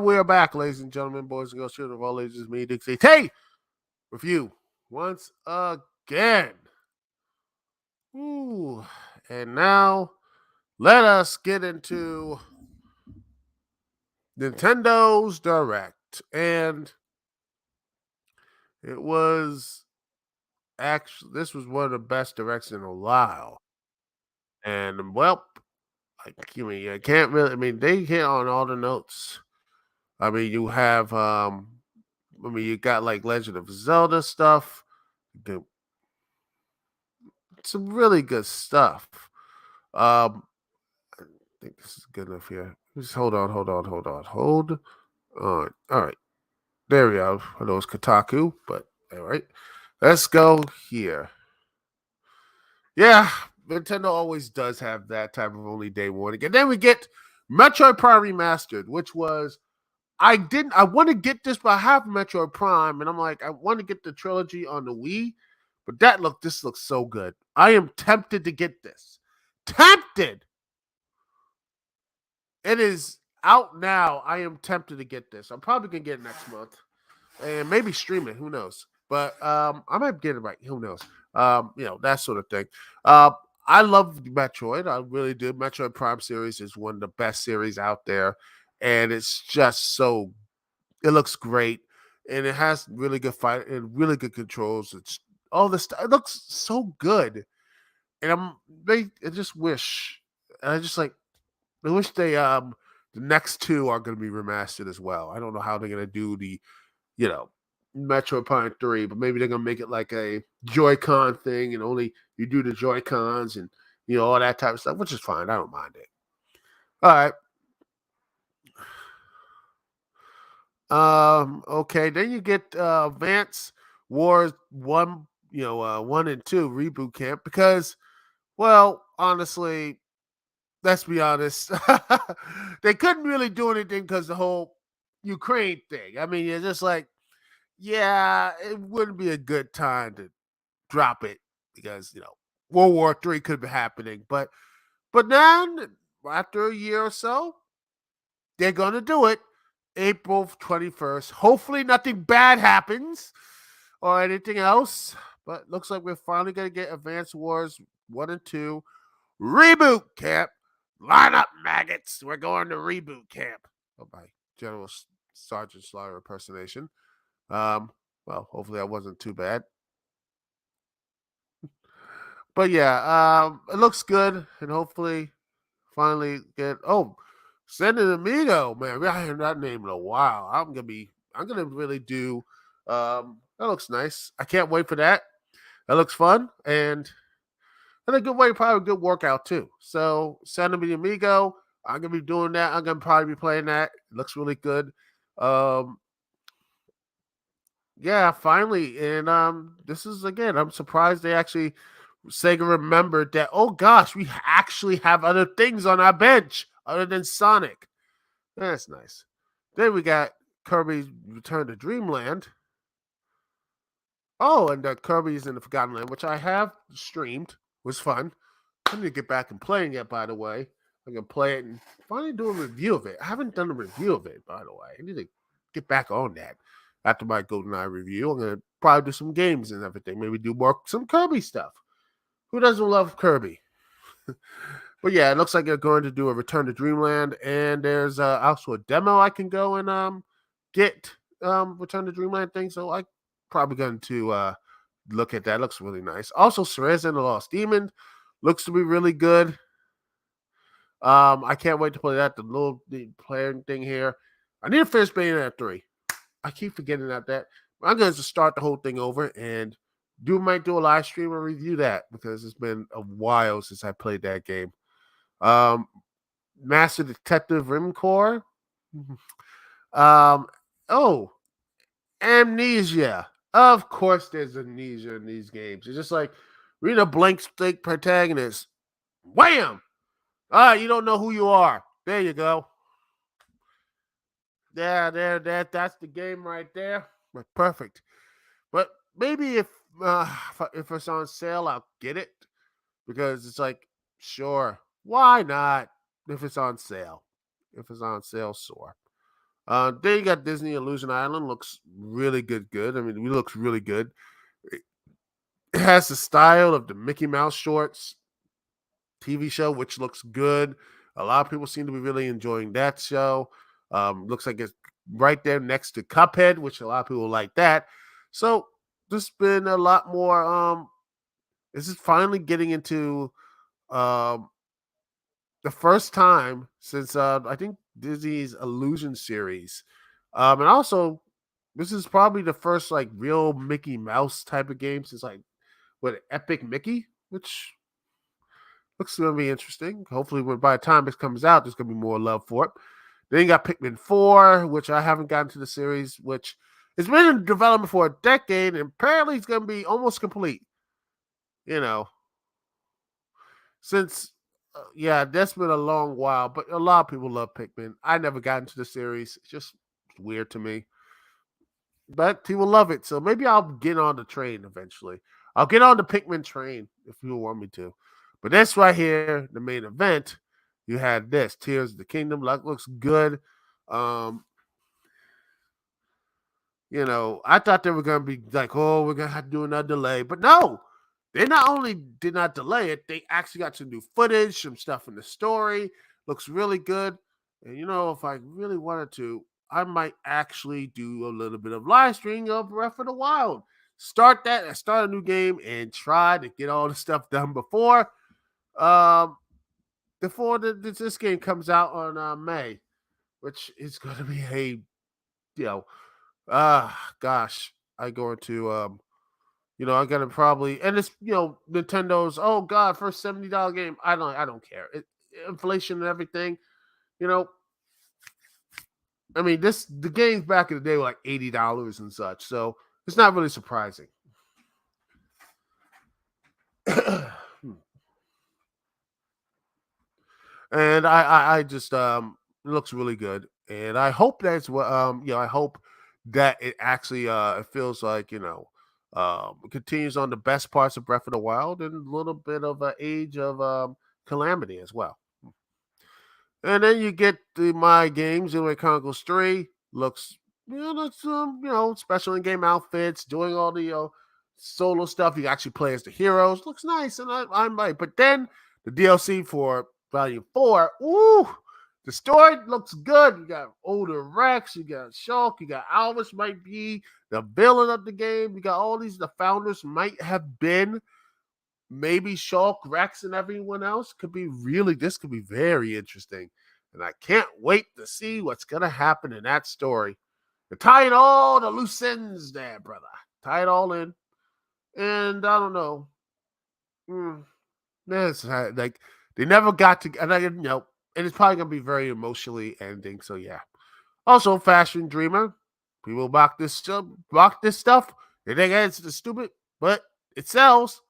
And we're back, ladies and gentlemen, boys and girls, children of all ages, me, Dixie T, with you once again. Ooh. And now let us get into Nintendo's Direct. And it was actually, this was one of the best directs in a while. And well, I can't really, they hit on all the notes. You have, you got like Legend of Zelda stuff, the, some really good stuff. Um, I think this is good enough here. Just hold on. All right. There we go. I know it's Kotaku, but all right. Let's go here. Yeah, Nintendo always does have that type of only day warning. And then we get Metroid Prime Remastered, which was I want to get this, but I have Metroid Prime, and I'm like, I want to get the trilogy on the Wii, but this looks so good. I am tempted to get this. Tempted. It is out now. I am tempted to get this. I'm probably gonna get it next month, and maybe stream it. Who knows? But I might get it right. Who knows? That sort of thing. I love Metroid. I really do. Metroid Prime series is one of the best series out there, and it's just so. It looks great, and it has really good fight and really good controls. It's all this stuff. It looks so good, and I just wish. I just like. I wish the next two are going to be remastered as well. I don't know how they're going to do the Metroid Prime 3, but maybe they're going to make it like a Joy-Con thing, and only you do the Joy-Cons and all that type of stuff, which is fine. I don't mind it. All right. Okay, then you get Advance Wars 1, 1 and 2 Reboot Camp because, well, honestly, let's be honest, they couldn't really do anything because the whole Ukraine thing. You're just like, yeah, it wouldn't be a good time to drop it because World War III could be happening. But then after a year or so, they're gonna do it. April 21st. Hopefully nothing bad happens or anything else. But looks like we're finally gonna get Advance Wars 1 and 2 Reboot Camp. Line up, maggots. We're going to Reboot Camp. Oh, my General Sergeant Slaughter impersonation. Well, hopefully that wasn't too bad. But yeah, it looks good, and hopefully finally get San Amigo, man. We haven't heard that name in a while. I'm gonna really do that looks nice. I can't wait for that. That looks fun and a good way, probably a good workout too. So San Amigo, I'm gonna be doing that. I'm gonna probably be playing that. It looks really good. Yeah, finally. And this is again, I'm surprised they actually Sega remembered that, oh gosh, we actually have other things on our bench other than Sonic. That's nice. Then we got Kirby's Return to Dreamland. Oh, and Kirby's in the Forgotten Land, which I have streamed. Was fun. I need to get back and playing it, by the way. I can play it and finally do a review of it. I haven't done a review of it, by the way. I need to get back on that. After my GoldenEye review, I'm going to probably do some games and everything. Maybe do some Kirby stuff. Who doesn't love Kirby? But yeah, it looks like they're going to do a Return to Dreamland, and there's also a demo I can go and get Return to Dreamland thing. So I probably going to look at that. It looks really nice. Also, Cereza and the Lost Demon looks to be really good. I can't wait to play that. The player thing here. I need to finish Bayonetta 3. I keep forgetting about that. I'm going to start the whole thing over and might do a live stream and review that because it's been a while since I played that game. Master Detective Rimcore. Amnesia. Of course, there's amnesia in these games. It's just like reading a blank slate protagonist. Wham! You don't know who you are. There you go. That's the game right there. Perfect. But maybe if it's on sale, I'll get it because it's like, sure, why not? If it's on sale, sure. Then you got Disney Illusion Island. Looks really good. Good. I mean, it looks really good. It has the style of the Mickey Mouse shorts TV show, which looks good. A lot of people seem to be really enjoying that show. Looks like it's right there next to Cuphead, which a lot of people like that. So there's been a lot more. This is finally getting into um, the first time since I think Disney's Illusion series, and also this is probably the first like real Mickey Mouse type of game since like what Epic Mickey, which looks gonna be interesting. Hopefully, by the time this comes out, there's gonna be more love for it. Then you got Pikmin 4, which I haven't gotten to the series, which has been in development for a decade, and apparently it's gonna be almost complete. You know, since yeah, that's been a long while, but a lot of people love Pikmin. I never got into the series; it's just weird to me, but people love it. So maybe I'll get on the train eventually. I'll get on the Pikmin train if you want me to. But this right here, the main event, you had this Tears of the Kingdom. Looks good. Um, I thought they were gonna be like, oh, we're gonna have to do another delay, but no, they not only did not delay it, they actually got some new footage, some stuff in the story. Looks really good. And if I really wanted to, I might actually do a little bit of live streaming of Breath of the Wild. Start a new game and try to get all the stuff done um before this game comes out on May, which is going to be a you know gosh, I going to I gotta probably and it's Nintendo's oh god for $70 game. I don't care. Inflation and everything. You know, I mean the games back in the day were like $80 and such, so it's not really surprising. And I just it looks really good, and I hope that's what I hope that it actually it feels like continues on the best parts of Breath of the Wild and a little bit of an Age of Calamity as well. And then you get the My Games, Xenoblade Chronicles 3 looks that's special in game outfits, doing all the solo stuff. You actually play as the heroes, looks nice, and I might. But then the DLC for Volume 4, ooh, the story looks good. You got older Rex, you got Shulk, you got Alvis might be the villain of the game. You got all these. The founders might have been maybe Shulk, Rex, and everyone else. This could be very interesting. And I can't wait to see what's gonna happen in that story. They're tying all the loose ends there, brother. Tie it all in. And I don't know. That's like they never got to, and and it's probably gonna be very emotionally ending. So yeah. Also, Fashion Dreamer, people mock this stuff. They think it's stupid, but it sells.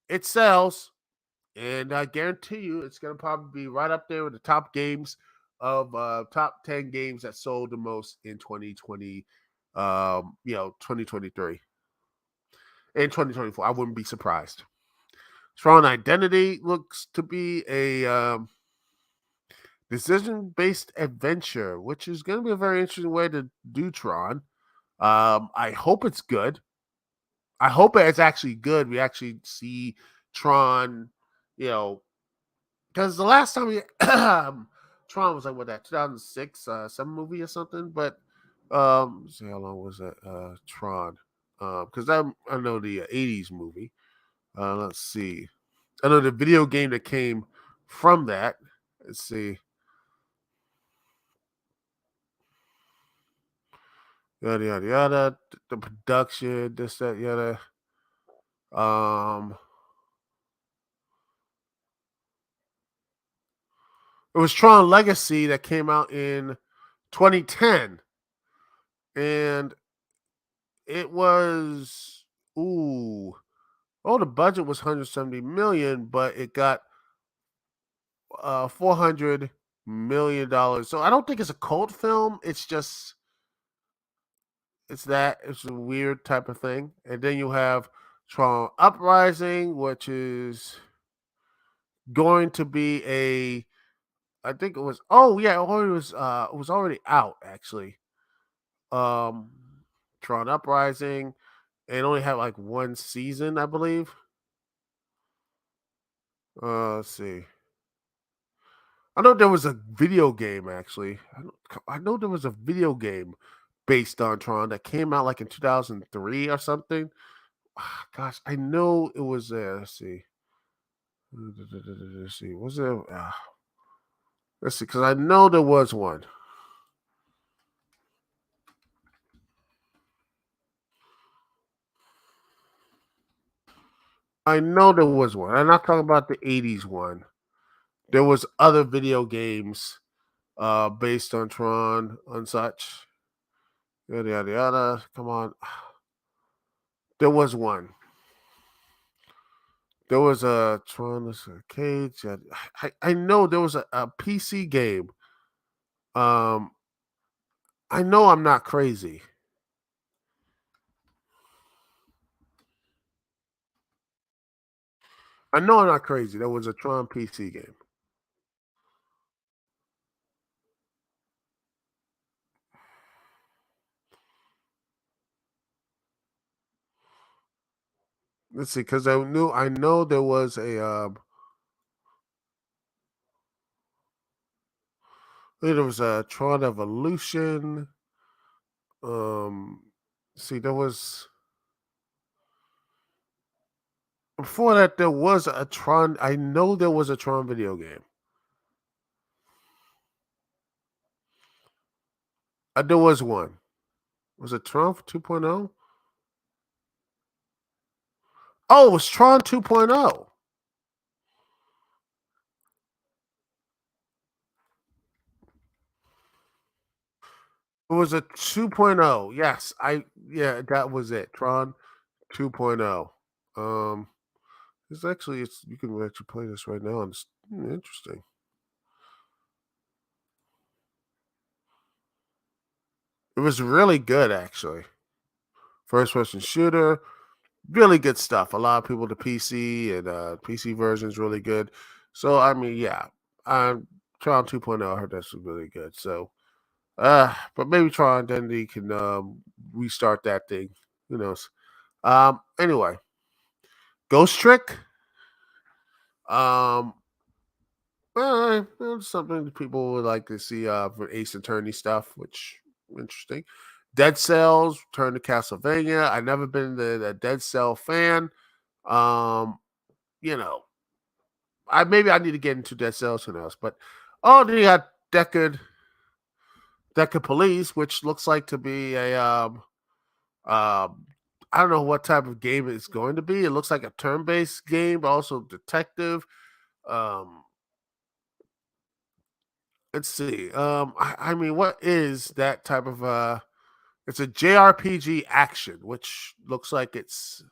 It sells, and I guarantee you, it's gonna probably be right up there with the top games of top 10 games that sold the most in 2020. 2023 and 2024. I wouldn't be surprised. Tron Identity looks to be a decision-based adventure, which is going to be a very interesting way to do Tron. I hope it's good. I hope it's actually good. We actually see Tron, because the last time Tron was like what that 2006 some movie or something. But let's see how long was that Tron? Because I know the 80s movie. Let's see. I know the video game that came from that. Let's see. Yada yada yada. The production, this, that, yada. It was Tron Legacy that came out in 2010. And it was the budget was 170 million, but it got $400 million. So I don't think it's a cult film. It's it's a weird type of thing. And then you have Tron Uprising, which is going to be I think it was. Oh yeah, it was already out actually. Um, Tron Uprising. It only had like one season, I believe. Let's see. I know there was a video game actually. I know there was a video game based on Tron that came out like in 2003 or something. Gosh, I know it was there. Let's see. Let's see. Was there? Let's see, because I know there was one. I know there was one. I'm not talking about the 80s one. There was other video games based on Tron and such. Yada yada yada. Come on. There was one. There was a Tron Arcade. I know there was a PC game. Um, I know I'm not crazy. I know I'm not crazy. There was a Tron PC game. Let's see, because I know there was a there was a Tron Evolution. Um, see, there was before that there was a Tron. I know there was a Tron video game. There was one. Was it Tron 2.0? Oh, it was Tron 2.0. It was a 2.0. Yes, yeah, that was it. Tron 2.0. Um, it's actually it's you can actually play this right now and it's interesting. It was really good actually. First person shooter, really good stuff. A lot of people the PC and PC version is really good. So I mean, yeah, Tron 2.0. I heard that's really good. So, but maybe Tron Identity can restart that thing. Who knows? Anyway, Ghost Trick. Um, something that people would like to see for Ace Attorney stuff, which interesting. Dead Cells, turn to Castlevania. I've never been the Dead Cell fan. Um, you know, I need to get into Dead Cells, who knows? But then you got Deckard Police, which looks like to be a I don't know what type of game it's going to be. It looks like a turn-based game, but also detective. Um, let's see. I mean, what is that type of it's a JRPG action, which looks like it's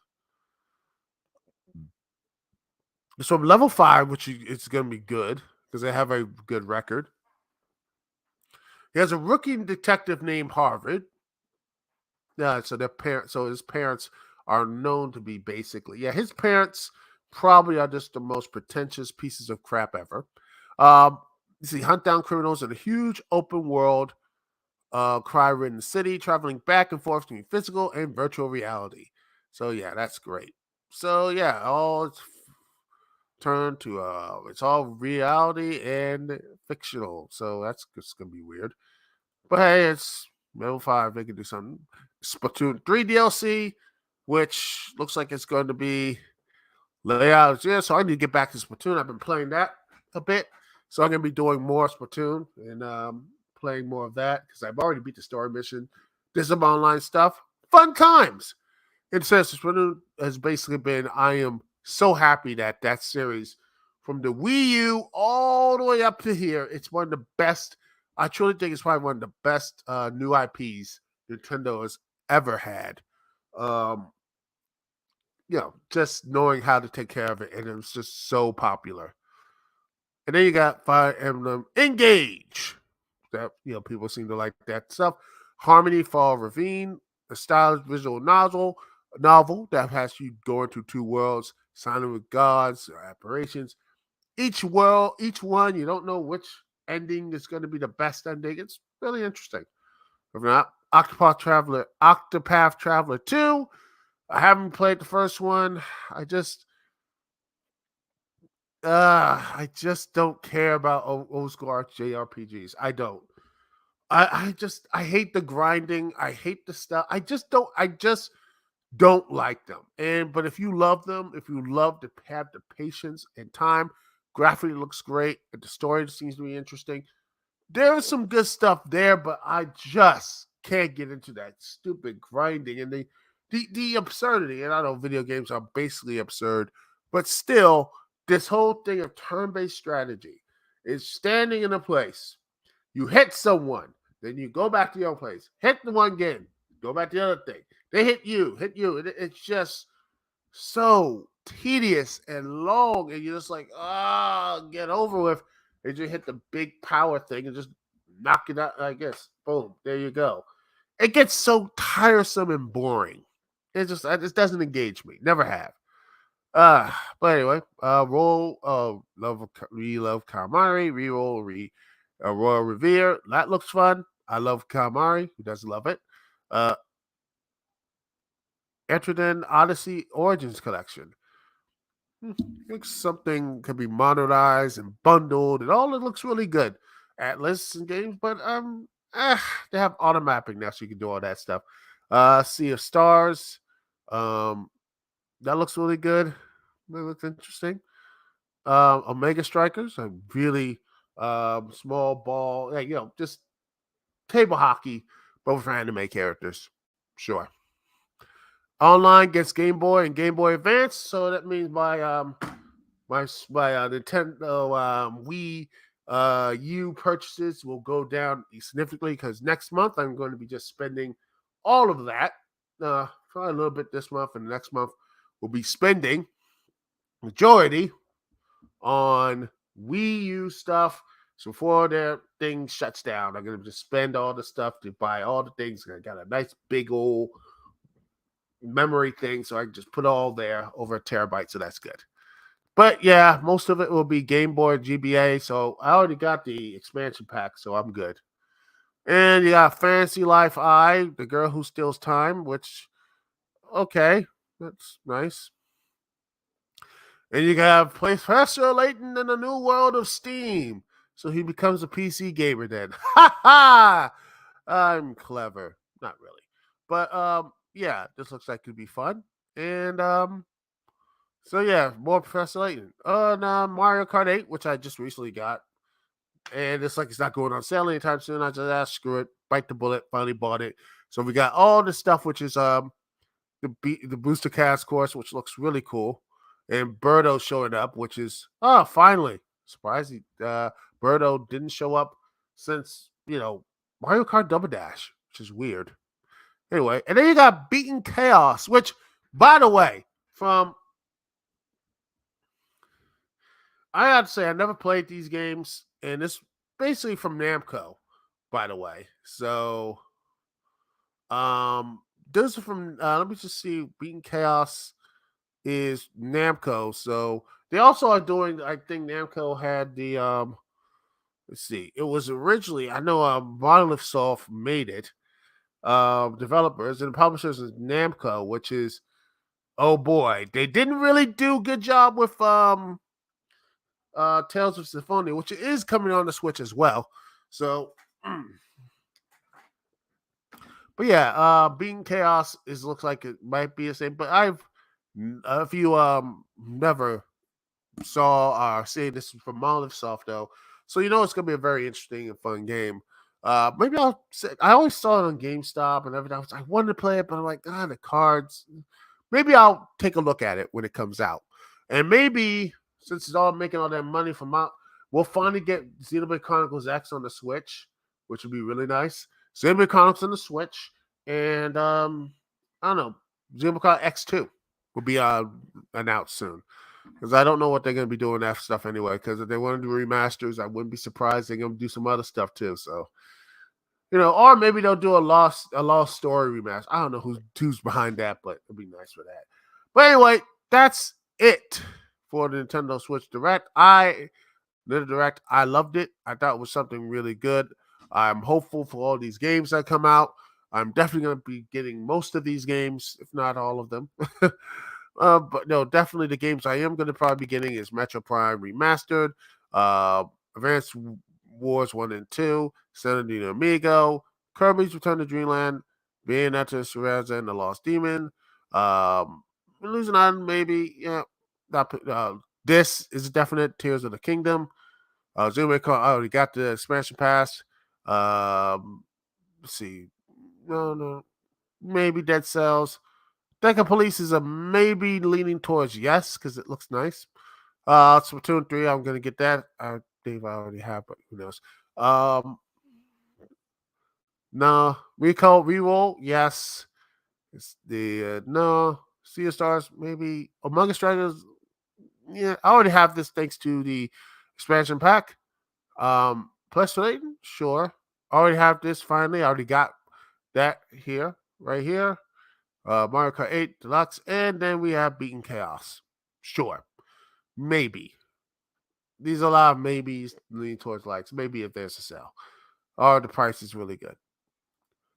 from level 5, which it's going to be good because they have a good record. He has a rookie detective named Harvard. Yeah, so his parents are known to be basically, yeah, his parents probably are just the most pretentious pieces of crap ever. Um, you see, hunt down criminals in a huge open world, crime-ridden city, traveling back and forth between physical and virtual reality. So yeah, that's great. So yeah, all it's turned to it's all reality and fictional. So that's just gonna be weird. But hey, it's level 5. They can do something. Splatoon 3 DLC, which looks like it's going to be layouts. Yeah, so I need to get back to Splatoon. I've been playing that a bit. So I'm going to be doing more Splatoon and playing more of that because I've already beat the story mission. There's some online stuff. Fun times. It says Splatoon has basically been, I am so happy that that series from the Wii U all the way up to here, it's one of the best. I truly think it's probably one of the best new IPs Nintendo has ever had. Um, just knowing how to take care of it, and it was just so popular. And then you got Fire Emblem Engage. That people seem to like that stuff. Harmony Fall Ravine, a stylish visual novel that has you go into two worlds, signing with gods or apparitions. Each one you don't know which. ending is going to be the best ending. It's really interesting. If not, Octopath Traveler 2. I haven't played the first one. I just don't care about old school JRPGs. I don't. I hate the grinding. I hate the stuff. I just don't like them. But if you love them, if you love to have the patience and time, graphically looks great, and the story seems to be interesting. There is some good stuff there, but I just can't get into that stupid grinding and the absurdity. And I know video games are basically absurd, but still, this whole thing of turn-based strategy is standing in a place. You hit someone, then you go back to your place, hit the one again, go back to the other thing. They hit you. It's just so tedious and long, and you're just like, get over with. And you hit the big power thing and just knock it out. I guess, boom, there you go. It gets so tiresome and boring. It doesn't engage me. Never have. But anyway, roll, love Calamari, reroll, Royal Revere. That looks fun. I love Calamari. Who doesn't love it? Etridan Odyssey Origins Collection. Looks something could be modernized and bundled, and all it looks really good. Atlas and games, but they have auto mapping now, so you can do all that stuff. Sea of Stars. That looks really good. That looks interesting. Omega Strikers, a really small ball, just table hockey, but with anime characters. Sure. Online gets Game Boy and Game Boy Advance, so that means my Nintendo Wii U purchases will go down significantly because next month I'm going to be just spending all of that. Probably a little bit this month, and next month we'll be spending majority on Wii U stuff. So before their thing shuts down, I'm going to just spend all the stuff to buy all the things. I got a nice big old memory thing, so I can just put all there over a terabyte, so that's good. But yeah, most of it will be Game Boy GBA, so I already got the expansion pack, so I'm good. And you got Fantasy Life I, The Girl Who Steals Time, which, okay, that's nice. And you have Professor Layton in the New World of Steam, so he becomes a PC gamer then. Ha ha! I'm clever. Not really. But yeah, this looks like it could be fun. And so yeah, more Professor Layton. Mario Kart 8, which I just recently got. And it's like it's not going on sale anytime soon. I just screw it, bite the bullet, finally bought it. So we got all this stuff, which is the booster cast course, which looks really cool. And Birdo showing up, which is finally surprising. Birdo didn't show up since Mario Kart Double Dash, which is weird. Anyway, and then you got Beaten Chaos, which, by the way, I have to say, I never played these games, and it's basically from Namco, by the way. So, those are from, let me just see, Beaten Chaos is Namco. So, they also are doing, I think Namco had the, let's see, it was originally, I know Monolith Soft made it, developers, and the publishers is Namco, which is, oh boy, they didn't really do a good job with, Tales of Symphonia, which is coming on the Switch as well. So, but yeah, Beaten Chaos looks like it might be the same. But if you never saw or see this from Monolith Soft though, so it's gonna be a very interesting and fun game. Maybe I always saw it on GameStop and everything. I wanted to play it, but I'm like, the cards. Maybe I'll take a look at it when it comes out, and maybe. Since it's all making all that money from out, we'll finally get Xenoblade Chronicles X on the Switch, which would be really nice. Xenoblade Chronicles on the Switch, and I don't know, Xenoblade Chronicles X2 will be announced soon. Because I don't know what they're going to be doing that stuff anyway. Because if they want to do remasters, I wouldn't be surprised they're going to do some other stuff too. So, or maybe they'll do a lost story remaster. I don't know who's behind that, but it'd be nice for that. But anyway, that's it for the Nintendo Switch Direct. I Nintendo Direct, I loved it. I thought it was something really good. I'm hopeful for all these games that come out. I'm definitely going to be getting most of these games, if not all of them. But no, definitely the games I am going to probably be getting is Metro Prime Remastered, uh, Advanced Wars 1 and 2, Sanity Amigo, Kirby's Return to Dreamland, Bayonetta, Cereza, and the Lost Demon. Losing on maybe, yeah. This is definite. Tears of the Kingdom. Zero I already got the expansion pass. Let's see. No. Maybe Dead Cells. Deca Police is a maybe leaning towards yes because it looks nice. Splatoon 3, I'm going to get that. I think I already have, but who knows. No. Recall, Reroll, yes. It's the, no. Sea of Stars, maybe. Among Us Strikers, yeah. I already have this thanks to the expansion pack. PlayStation, sure. I already have this finally. I already got that here, right here. Mario Kart 8 Deluxe, and then we have Beaten Chaos. Sure. Maybe. These are a lot of maybes leaning towards likes. Maybe if there's a sale. Or the price is really good.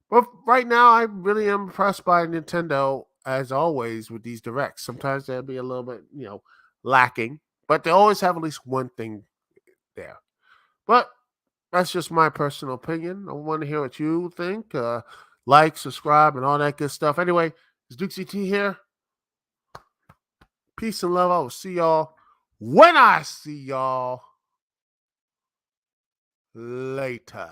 But right now, I really am impressed by Nintendo, as always, with these directs. Sometimes they'll be a little bit, lacking. But they always have at least one thing there. But that's just my personal opinion. I want to hear what you think. Like, subscribe, and all that good stuff. Anyway, it's Dukect here. Peace and love. I will see y'all when I see y'all later.